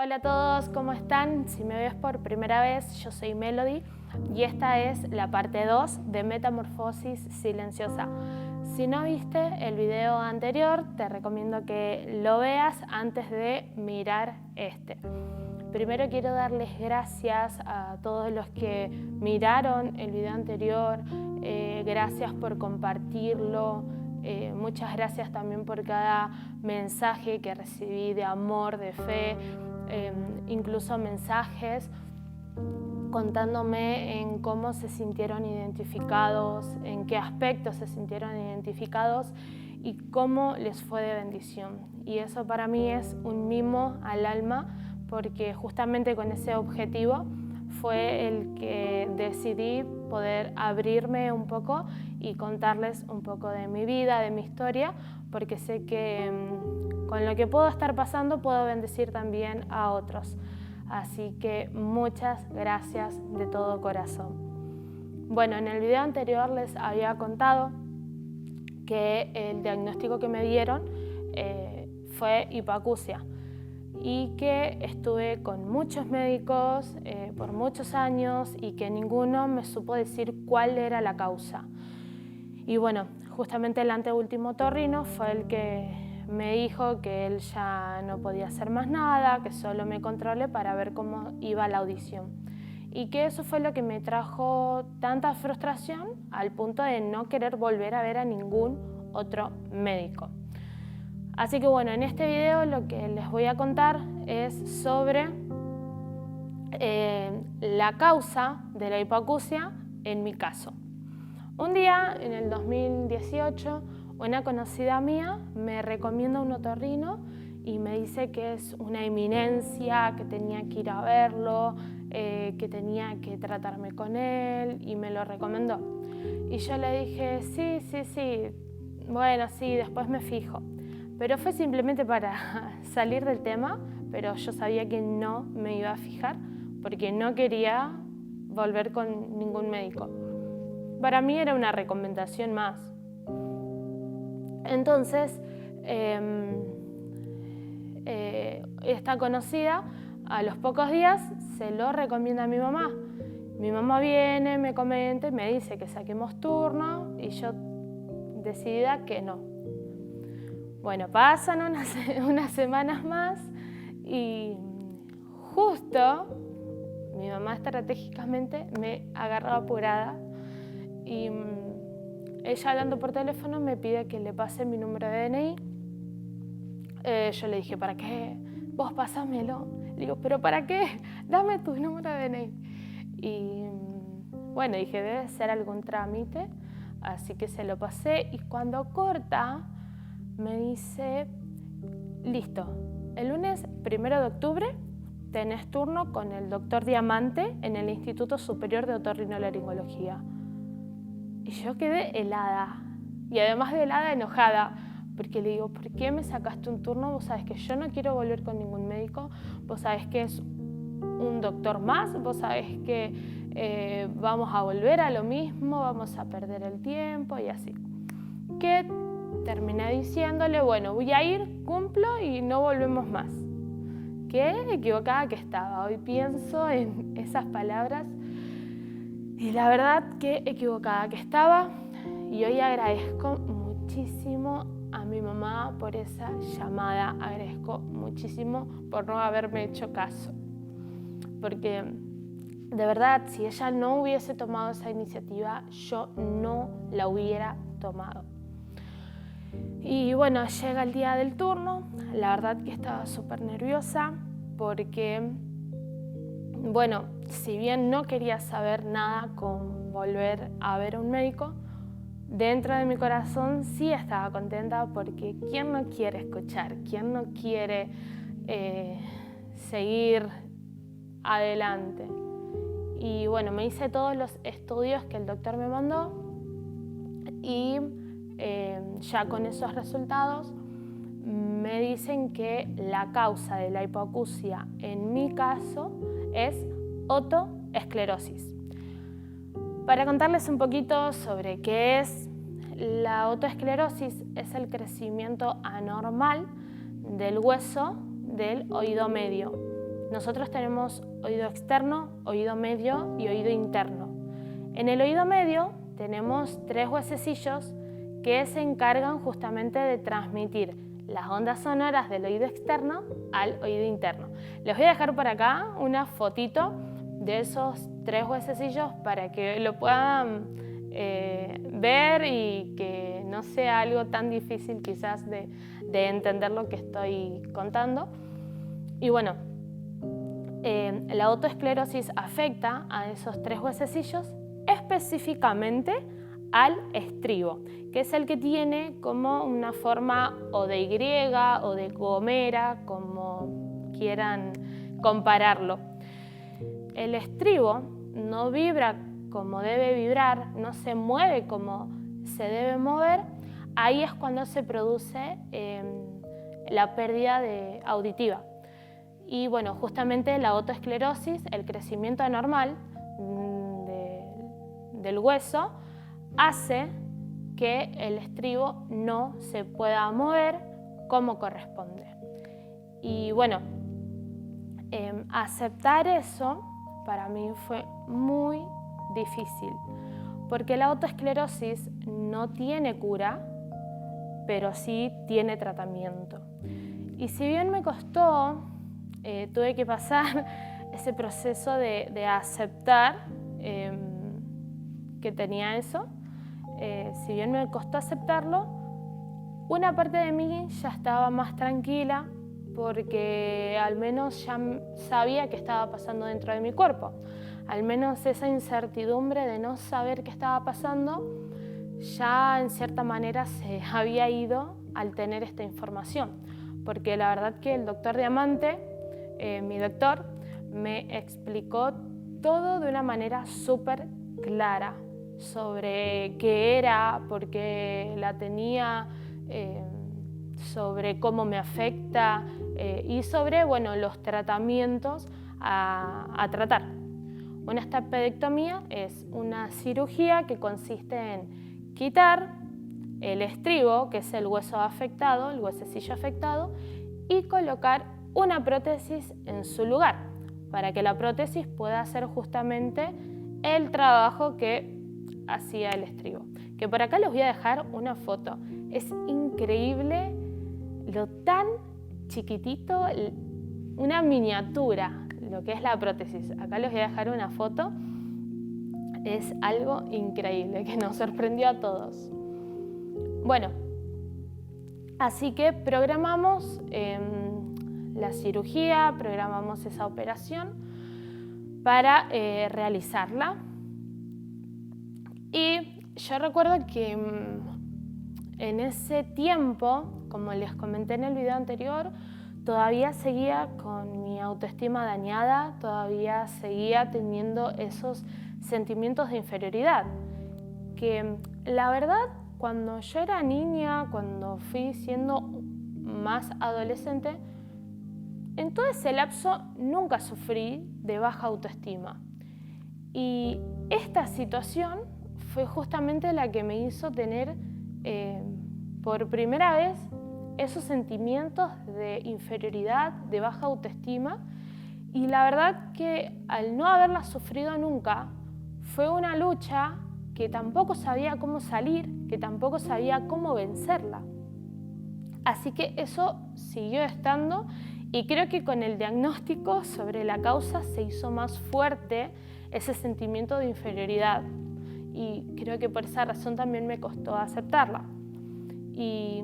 Hola a todos, ¿cómo están? Si me ves por primera vez, yo soy Melody y esta es la parte 2 de Metamorfosis Silenciosa. Si no viste el video anterior, te recomiendo que lo veas antes de mirar este. Primero quiero darles gracias a todos los que miraron el video anterior, gracias por compartirlo, muchas gracias también por cada mensaje que recibí de amor, de fe, incluso mensajes contándome en cómo se sintieron identificados, en qué aspectos se sintieron identificados y cómo les fue de bendición. Y eso para mí es un mimo al alma, porque justamente con ese objetivo fue el que decidí poder abrirme un poco y contarles un poco de mi vida, de mi historia, porque sé que con lo que puedo estar pasando puedo bendecir también a otros. Así que muchas gracias de todo corazón. Bueno, en el video anterior les había contado que el diagnóstico que me dieron fue hipoacusia y que estuve con muchos médicos por muchos años y que ninguno me supo decir cuál era la causa. Y bueno, justamente el anteúltimo otorrino fue el que me dijo que él ya no podía hacer más nada, que solo me controle para ver cómo iba la audición. Y que eso fue lo que me trajo tanta frustración al punto de no querer volver a ver a ningún otro médico. Así que bueno, en este video lo que les voy a contar es sobre la causa de la hipoacusia en mi caso. Un día, en el 2018, una conocida mía me recomienda un otorrino y me dice que es una eminencia, que tenía que ir a verlo, que tenía que tratarme con él y me lo recomendó. Y yo le dije, sí, bueno, sí, después me fijo. Pero fue simplemente para salir del tema, pero yo sabía que no me iba a fijar porque no quería volver con ningún médico. Para mí era una recomendación más. Entonces, esta conocida a los pocos días se lo recomienda a mi mamá. Mi mamá viene, me comenta y me dice que saquemos turno y yo decidida que no. Bueno, pasan unas semanas más y justo mi mamá estratégicamente me agarró apurada y ella hablando por teléfono me pide que le pase mi número de DNI. Yo le dije, ¿para qué? Vos pásamelo. Le digo, ¿pero para qué? Dame tu número de DNI. Y bueno, dije, debe ser algún trámite, así que se lo pasé y cuando corta me dice, listo, el lunes 1 de octubre tenés turno con el doctor Diamante en el Instituto Superior de Otorrinolaringología. Y yo quedé helada, y además de helada, enojada, porque le digo, ¿por qué me sacaste un turno? Vos sabés que yo no quiero volver con ningún médico, vos sabés que es un doctor más, vos sabés que vamos a volver a lo mismo, vamos a perder el tiempo y así. Que terminé diciéndole, bueno, voy a ir, cumplo y no volvemos más. Qué equivocada que estaba, hoy pienso en esas palabras. Y la verdad que equivocada que estaba y hoy agradezco muchísimo a mi mamá por esa llamada, agradezco muchísimo por no haberme hecho caso, porque de verdad si ella no hubiese tomado esa iniciativa yo no la hubiera tomado. Y bueno, llega el día del turno, la verdad que estaba súper nerviosa porque bueno, si bien no quería saber nada con volver a ver a un médico, dentro de mi corazón sí estaba contenta porque ¿quién no quiere escuchar? ¿Quién no quiere seguir adelante? Y bueno, me hice todos los estudios que el doctor me mandó y ya con esos resultados me dicen que la causa de la hipoacusia en mi caso es otoesclerosis. Para contarles un poquito sobre qué es la otoesclerosis, es el crecimiento anormal del hueso del oído medio. nosotros tenemos oído externo, oído medio y oído interno. En el oído medio tenemos 3 huesecillos que se encargan justamente de transmitir las ondas sonoras del oído externo al oído interno. Les voy a dejar por acá una fotito de esos 3 huesecillos para que lo puedan ver y que no sea algo tan difícil quizás de entender lo que estoy contando. Y bueno, la otoesclerosis afecta a esos 3 huesecillos, específicamente al estribo, que es el que tiene como una forma o de Y o de gomera, como quieran compararlo. El estribo no vibra como debe vibrar, no se mueve como se debe mover. Ahí es cuando se produce la pérdida auditiva. Y bueno, justamente la otoesclerosis, el crecimiento anormal del hueso, hace que el estribo no se pueda mover como corresponde. Y bueno, aceptar eso para mí fue muy difícil, porque la otoesclerosis no tiene cura, pero sí tiene tratamiento. Y si bien me costó, tuve que pasar ese proceso de aceptar que tenía eso. Si bien me costó aceptarlo, una parte de mí ya estaba más tranquila porque al menos ya sabía qué estaba pasando dentro de mi cuerpo. Al menos esa incertidumbre de no saber qué estaba pasando ya en cierta manera se había ido al tener esta información. Porque la verdad que el doctor Diamante, mi doctor, me explicó todo de una manera súper clara sobre qué era, por qué la tenía, sobre cómo me afecta y sobre los tratamientos a tratar. Una estapedectomía es una cirugía que consiste en quitar el estribo, que es el hueso afectado, el huesecillo afectado, y colocar una prótesis en su lugar, para que la prótesis pueda hacer justamente el trabajo que hacía el estribo. Que por acá les voy a dejar una foto. Es increíble lo tan chiquitito, una miniatura, lo que es la prótesis. Acá les voy a dejar una foto. Es algo increíble que nos sorprendió a todos. Bueno, así que programamos la cirugía, programamos esa operación para realizarla. Y yo recuerdo que en ese tiempo, como les comenté en el video anterior, todavía seguía con mi autoestima dañada, todavía seguía teniendo esos sentimientos de inferioridad. Que la verdad, cuando yo era niña, cuando fui siendo más adolescente, en todo ese lapso nunca sufrí de baja autoestima. Y esta situación fue justamente la que me hizo tener por primera vez esos sentimientos de inferioridad, de baja autoestima, y la verdad que al no haberla sufrido nunca, fue una lucha que tampoco sabía cómo salir, que tampoco sabía cómo vencerla. Así que eso siguió estando, y creo que con el diagnóstico sobre la causa se hizo más fuerte ese sentimiento de inferioridad. Y creo que por esa razón también me costó aceptarla. Y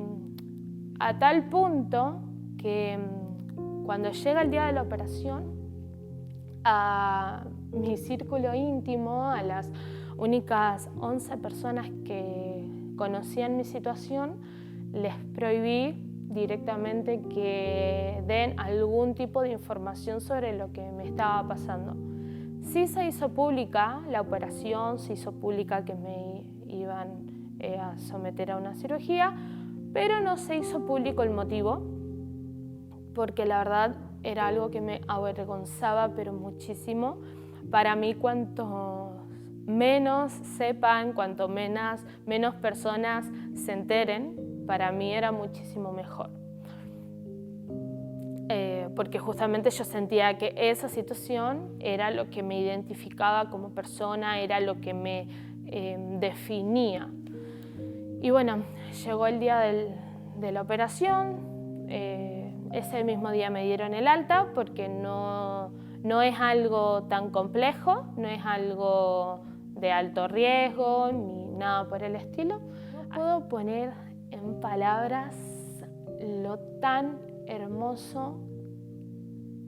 a tal punto que cuando llega el día de la operación, a mi círculo íntimo, a las únicas 11 personas que conocían mi situación, les prohibí directamente que den algún tipo de información sobre lo que me estaba pasando. Sí se hizo pública la operación, se hizo pública que me iban a someter a una cirugía, pero no se hizo público el motivo, porque la verdad era algo que me avergonzaba, pero muchísimo. Para mí, cuanto menos sepan, cuanto menos personas se enteren, para mí era muchísimo mejor. porque justamente yo sentía que esa situación era lo que me identificaba como persona, era lo que me definía. Y bueno, llegó el día de la operación, ese mismo día me dieron el alta porque no es algo tan complejo, no es algo de alto riesgo ni nada por el estilo. No puedo poner en palabras lo tan hermoso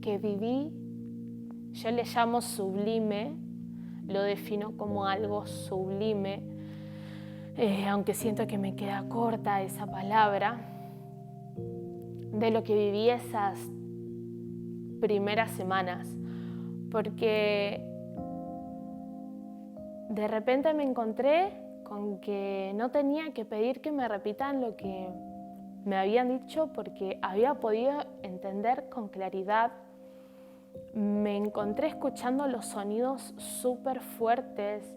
que viví. Yo le llamo sublime, lo defino como algo sublime, aunque siento que me queda corta esa palabra, de lo que viví esas primeras semanas, porque de repente me encontré con que no tenía que pedir que me repitan lo que me habían dicho porque había podido entender con claridad. Me encontré escuchando los sonidos súper fuertes.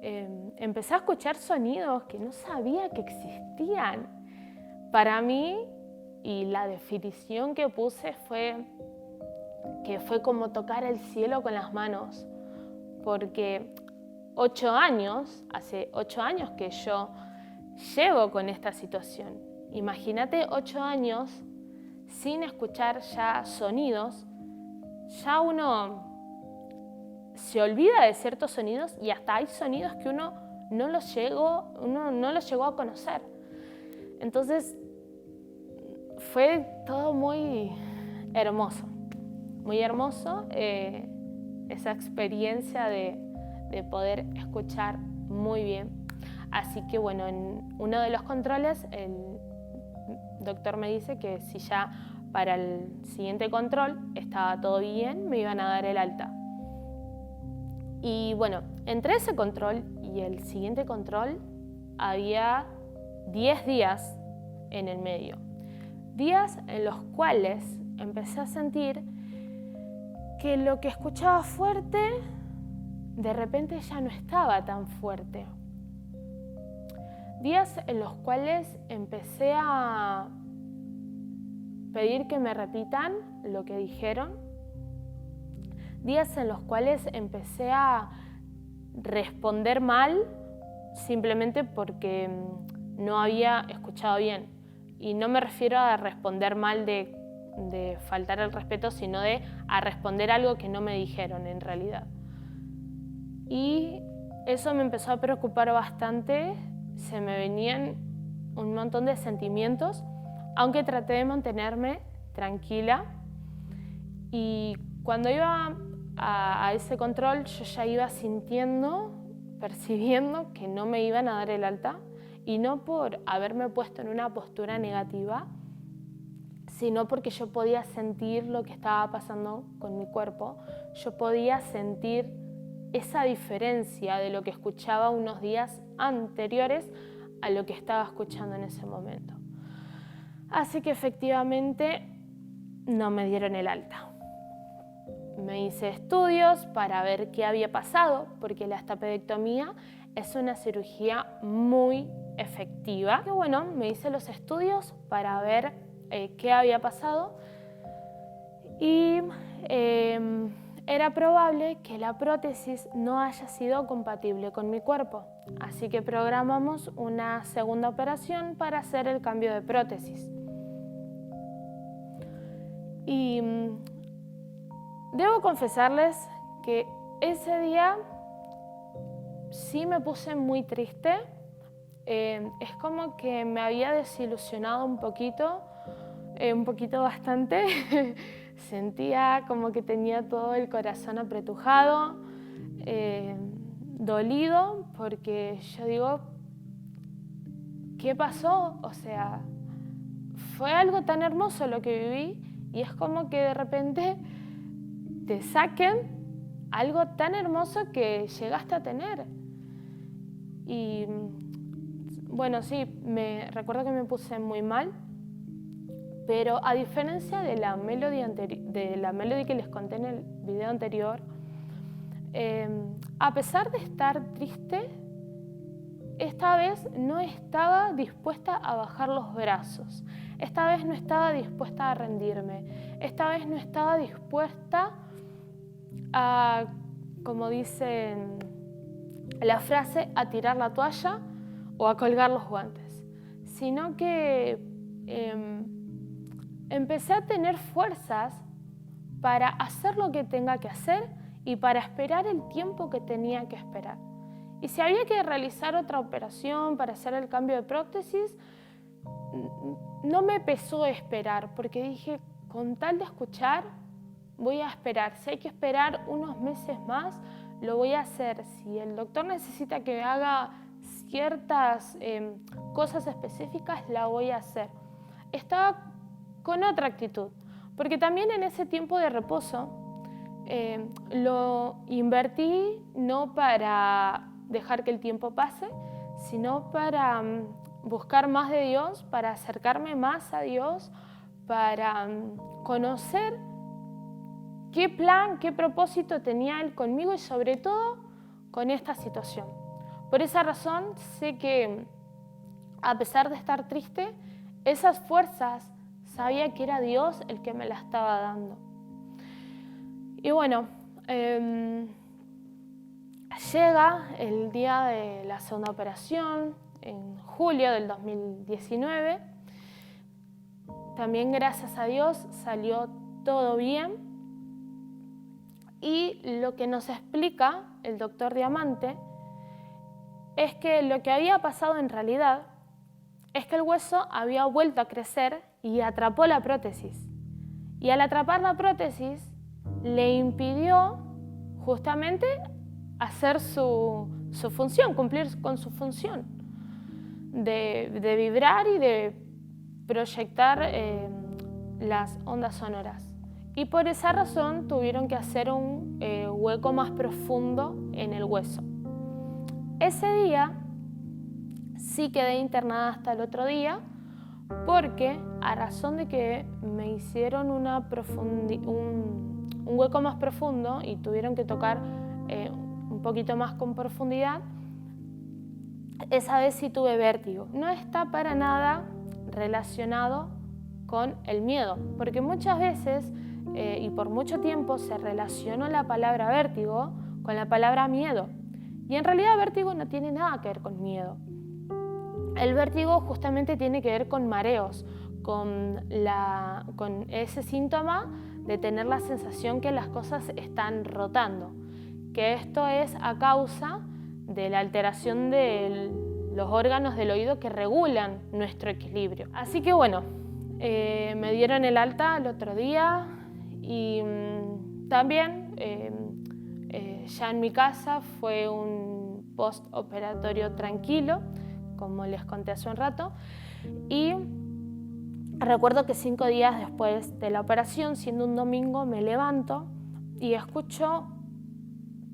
Empecé a escuchar sonidos que no sabía que existían. Para mí, y la definición que puse fue como tocar el cielo con las manos, porque hace 8 años que yo llevo con esta situación. Imagínate 8 años sin escuchar ya sonidos, ya uno se olvida de ciertos sonidos y hasta hay sonidos que uno no los llegó a conocer. Entonces fue todo muy hermoso esa experiencia de poder escuchar muy bien. Así que bueno, en uno de los controles el doctor me dice que si ya para el siguiente control estaba todo bien, me iban a dar el alta. Y bueno, entre ese control y el siguiente control había 10 días en el medio. Días en los cuales empecé a sentir que lo que escuchaba fuerte, de repente ya no estaba tan fuerte. Días en los cuales empecé a pedir que me repitan lo que dijeron. Días en los cuales empecé a responder mal simplemente porque no había escuchado bien. Y no me refiero a responder mal de faltar el respeto, sino a responder algo que no me dijeron en realidad. Y eso me empezó a preocupar bastante. Se me venían un montón de sentimientos, aunque traté de mantenerme tranquila. Y cuando iba a ese control, yo ya iba percibiendo que no me iban a dar el alta, y no por haberme puesto en una postura negativa, sino porque yo podía sentir lo que estaba pasando con mi cuerpo. Yo podía sentir esa diferencia de lo que escuchaba unos días anteriores a lo que estaba escuchando en ese momento. Así que efectivamente no me dieron el alta. Me hice estudios para ver qué había pasado, porque la estapedectomía es una cirugía muy efectiva. Y bueno, me hice los estudios para ver qué había pasado y era probable que la prótesis no haya sido compatible con mi cuerpo. Así que programamos una segunda operación para hacer el cambio de prótesis. Y debo confesarles que ese día sí me puse muy triste. Es como que me había desilusionado un poquito bastante. Sentía como que tenía todo el corazón apretujado, dolido, porque yo digo, ¿qué pasó? O sea, fue algo tan hermoso lo que viví y es como que de repente te saquen algo tan hermoso que llegaste a tener. Y bueno, sí, recuerdo que me puse muy mal, pero a diferencia de la Melody que les conté en el video anterior, a pesar de estar triste, esta vez no estaba dispuesta a bajar los brazos, esta vez no estaba dispuesta a rendirme, esta vez no estaba dispuesta a, como dicen la frase, a tirar la toalla o a colgar los guantes, sino que empecé a tener fuerzas para hacer lo que tenga que hacer y para esperar el tiempo que tenía que esperar. Y si había que realizar otra operación para hacer el cambio de prótesis, no me pesó esperar, porque dije, con tal de escuchar, voy a esperar. Si hay que esperar unos meses más, lo voy a hacer. Si el doctor necesita que haga ciertas cosas específicas, la voy a hacer. Estaba con otra actitud, porque también en ese tiempo de reposo lo invertí no para dejar que el tiempo pase, sino para buscar más de Dios, para acercarme más a Dios, para conocer qué plan, qué propósito tenía Él conmigo y sobre todo con esta situación. Por esa razón sé que a pesar de estar triste, esas fuerzas sabía que era Dios el que me las estaba dando. Y bueno, llega el día de la segunda operación, en julio del 2019. También gracias a Dios salió todo bien. Y lo que nos explica el doctor Diamante es que lo que había pasado en realidad es que el hueso había vuelto a crecer y atrapó la prótesis. Y al atrapar la prótesis le impidió justamente hacer su función, cumplir con su función de vibrar y de proyectar las ondas sonoras. Y por esa razón tuvieron que hacer un hueco más profundo en el hueso. Ese día sí quedé internada hasta el otro día porque a razón de que me hicieron un hueco más profundo y tuvieron que tocar un poquito más con profundidad, esa vez sí tuve vértigo. No está para nada relacionado con el miedo, porque muchas veces y por mucho tiempo se relacionó la palabra vértigo con la palabra miedo. Y en realidad vértigo no tiene nada que ver con miedo. El vértigo justamente tiene que ver con mareos, con ese síntoma de tener la sensación que las cosas están rotando, que esto es a causa de la alteración de los órganos del oído que regulan nuestro equilibrio. Así que bueno, me dieron el alta el otro día y también ya en mi casa fue un postoperatorio tranquilo, como les conté hace un rato, y recuerdo que 5 días después de la operación, siendo un domingo, me levanto y escucho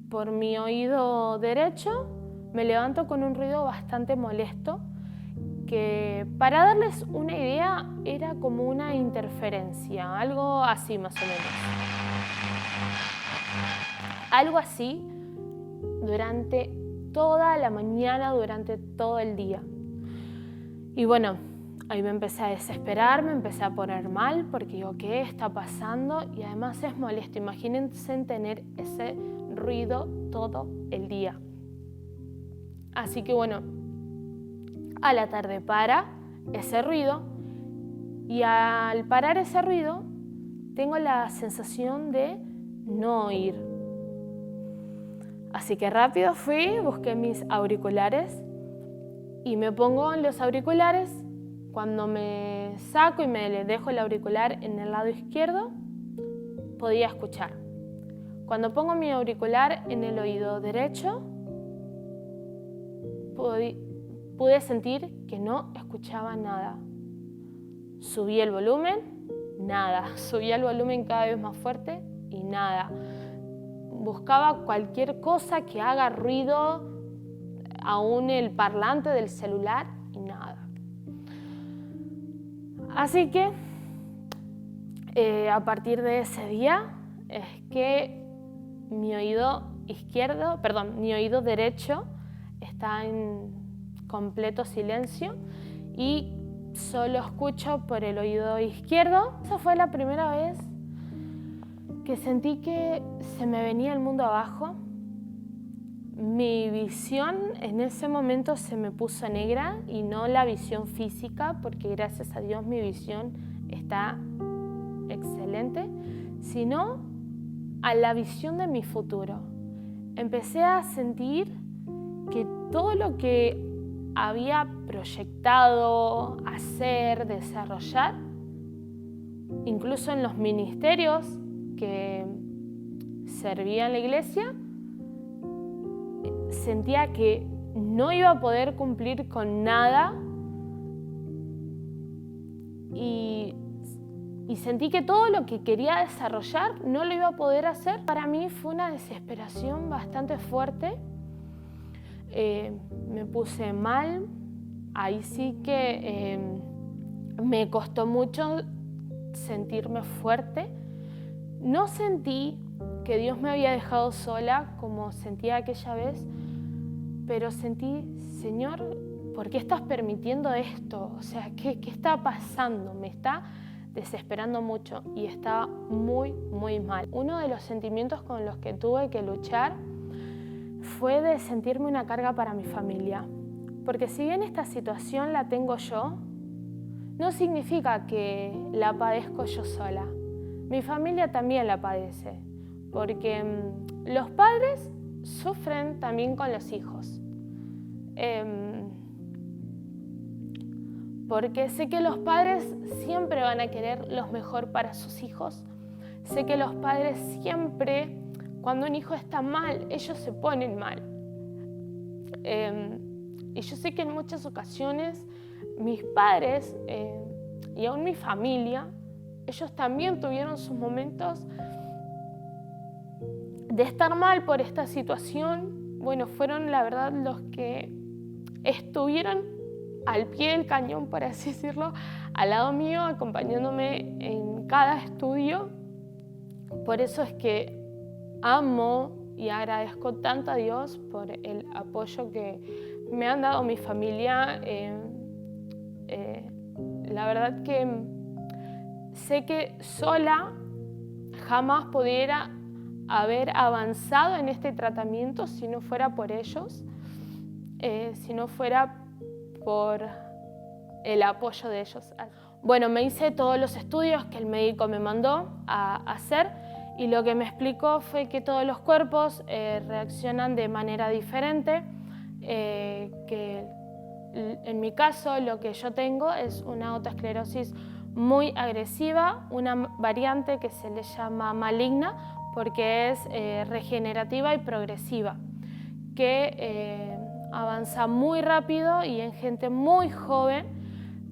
por mi oído derecho, me levanto con un ruido bastante molesto, que para darles una idea era como una interferencia, algo así más o menos. Algo así durante toda la mañana, durante todo el día. Y bueno, ahí me empecé a desesperar, me empecé a poner mal porque digo, ¿qué está pasando? Y además es molesto, imagínense tener ese ruido todo el día. Así que bueno, a la tarde para ese ruido y al parar ese ruido tengo la sensación de no oír. Así que rápido fui, busqué mis auriculares y me pongo en los auriculares. Cuando me saco y me dejo el auricular en el lado izquierdo, podía escuchar. Cuando pongo mi auricular en el oído derecho, pude sentir que no escuchaba nada. Subí el volumen, nada. Subí el volumen cada vez más fuerte y nada. Buscaba cualquier cosa que haga ruido, aún el parlante del celular, y nada. Así que a partir de ese día es que mi oído derecho está completo silencio y solo escucho por el oído izquierdo. Esa fue la primera vez que sentí que se me venía el mundo abajo. Mi visión en ese momento se me puso negra y no la visión física, porque gracias a Dios mi visión está excelente, sino a la visión de mi futuro. Empecé a sentir que todo lo que había proyectado, hacer, desarrollar, incluso en los ministerios que servía en la iglesia, sentía que no iba a poder cumplir con nada y sentí que todo lo que quería desarrollar no lo iba a poder hacer. Para mí fue una desesperación bastante fuerte. Me puse mal, ahí sí que me costó mucho sentirme fuerte. No sentí que Dios me había dejado sola como sentía aquella vez, pero sentí, Señor, ¿por qué estás permitiendo esto? O sea, ¿qué está pasando? Me está desesperando mucho y estaba muy, muy mal. Uno de los sentimientos con los que tuve que luchar fue de sentirme una carga para mi familia. Porque si bien esta situación la tengo yo, no significa que la padezco yo sola. Mi familia también la padece, porque los padres sufren también con los hijos. Porque sé que los padres siempre van a querer lo mejor para sus hijos. Sé que los padres siempre, cuando un hijo está mal, ellos se ponen mal. Y yo sé que en muchas ocasiones mis padres y aún mi familia, ellos también tuvieron sus momentos de estar mal por esta situación. Bueno, fueron la verdad los que estuvieron al pie del cañón, por así decirlo, al lado mío, acompañándome en cada estudio. Por eso es que amo y agradezco tanto a Dios por el apoyo que me han dado mi familia. La verdad que sé que sola jamás pudiera haber avanzado en este tratamiento si no fuera por ellos, si no fuera por el apoyo de ellos. Bueno, me hice todos los estudios que el médico me mandó a hacer y lo que me explicó fue que todos los cuerpos reaccionan de manera diferente, que en mi caso lo que yo tengo es una autoesclerosis muy agresiva, una variante que se le llama maligna porque es regenerativa y progresiva, que avanza muy rápido y en gente muy joven,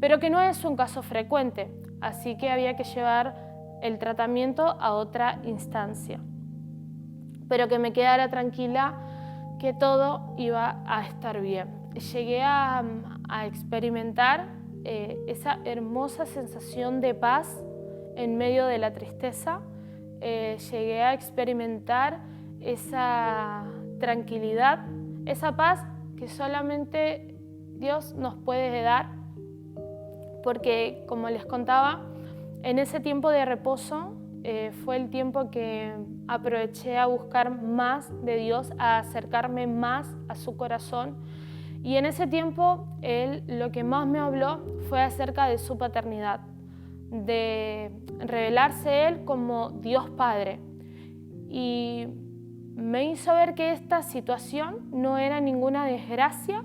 pero que no es un caso frecuente, así que había que llevar el tratamiento a otra instancia. Pero que me quedara tranquila que todo iba a estar bien. Llegué a experimentar esa hermosa sensación de paz en medio de la tristeza. Llegué a experimentar esa tranquilidad, esa paz que solamente Dios nos puede dar, porque como les contaba, en ese tiempo de reposo fue el tiempo que aproveché a buscar más de Dios, a acercarme más a su corazón. Y en ese tiempo Él lo que más me habló fue acerca de su paternidad, de revelarse Él como Dios Padre. Y me hizo ver que esta situación no era ninguna desgracia,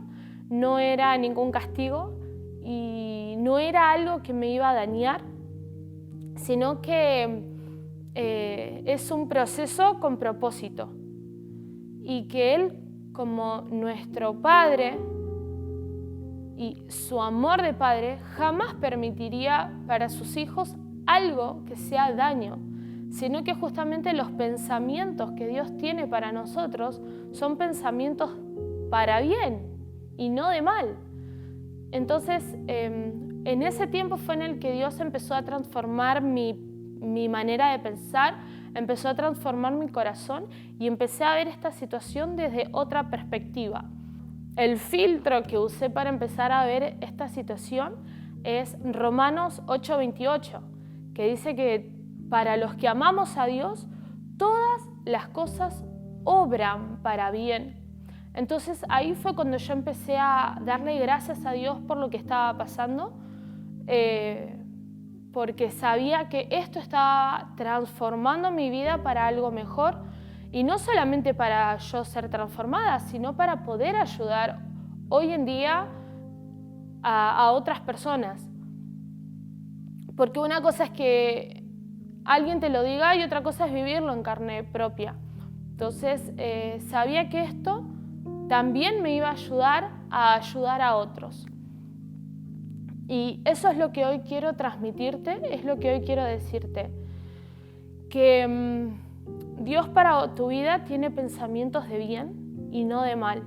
no era ningún castigo y no era algo que me iba a dañar, sino que es un proceso con propósito y que Él, como nuestro Padre y su amor de Padre, jamás permitiría para sus hijos algo que sea daño, sino que justamente los pensamientos que Dios tiene para nosotros son pensamientos para bien y no de mal. Entonces, en ese tiempo fue en el que Dios empezó a transformar mi manera de pensar, empezó a transformar mi corazón y empecé a ver esta situación desde otra perspectiva. el filtro que usé para empezar a ver esta situación es Romanos 8:28, que dice que para los que amamos a Dios, todas las cosas obran para bien. Entonces ahí fue cuando yo empecé a darle gracias a Dios por lo que estaba pasando, porque sabía que esto estaba transformando mi vida para algo mejor, y no solamente para yo ser transformada, sino para poder ayudar hoy en día a otras personas. Porque una cosa es que alguien te lo diga y otra cosa es vivirlo en carne propia. Entonces sabía que esto también me iba a ayudar a otros. Y eso es lo que hoy quiero transmitirte, es lo que hoy quiero decirte. Que Dios para tu vida tiene pensamientos de bien y no de mal.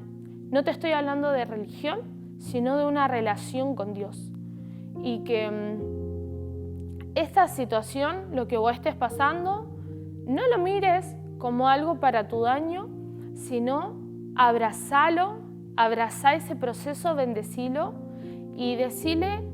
No te estoy hablando de religión, sino de una relación con Dios. Y que esta situación, lo que vos estés pasando, no lo mires como algo para tu daño, sino abrazalo, abrazá ese proceso, bendecilo y decile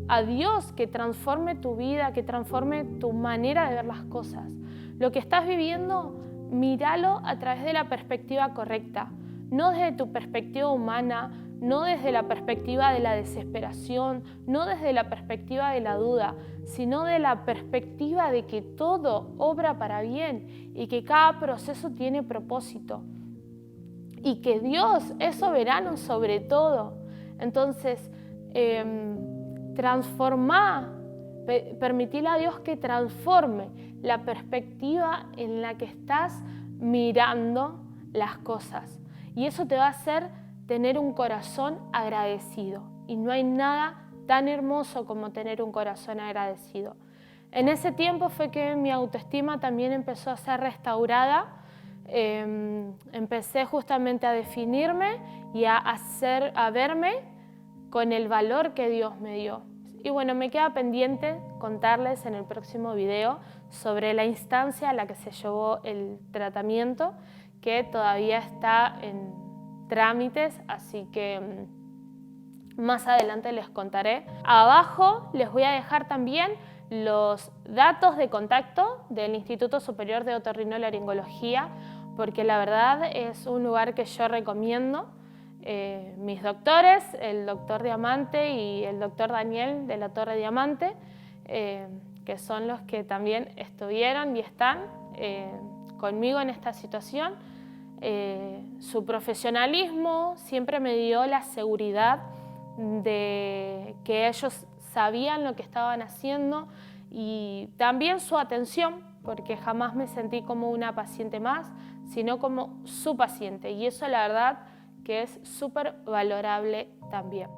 a Dios que transforme tu vida, que transforme tu manera de ver las cosas. Lo que estás viviendo, míralo a través de la perspectiva correcta, no desde tu perspectiva humana, no desde la perspectiva de la desesperación, no desde la perspectiva de la duda, sino de la perspectiva de que todo obra para bien y que cada proceso tiene propósito y que Dios es soberano sobre todo. Entonces, permitile a Dios que transforme la perspectiva en la que estás mirando las cosas. Y eso te va a hacer tener un corazón agradecido. Y no hay nada tan hermoso como tener un corazón agradecido. En ese tiempo fue que mi autoestima también empezó a ser restaurada. Empecé justamente a definirme y a verme con el valor que Dios me dio. Y bueno, me queda pendiente contarles en el próximo video sobre la instancia a la que se llevó el tratamiento, que todavía está en trámites, así que más adelante les contaré. Abajo les voy a dejar también los datos de contacto del Instituto Superior de Otorrinolaringología, porque la verdad es un lugar que yo recomiendo. Mis doctores, el doctor Diamante y el doctor Daniel de la Torre Diamante, que son los que también estuvieron y están conmigo en esta situación. Su profesionalismo siempre me dio la seguridad de que ellos sabían lo que estaban haciendo y también su atención, porque jamás me sentí como una paciente más, sino como su paciente, y eso la verdad que es súper valorable también.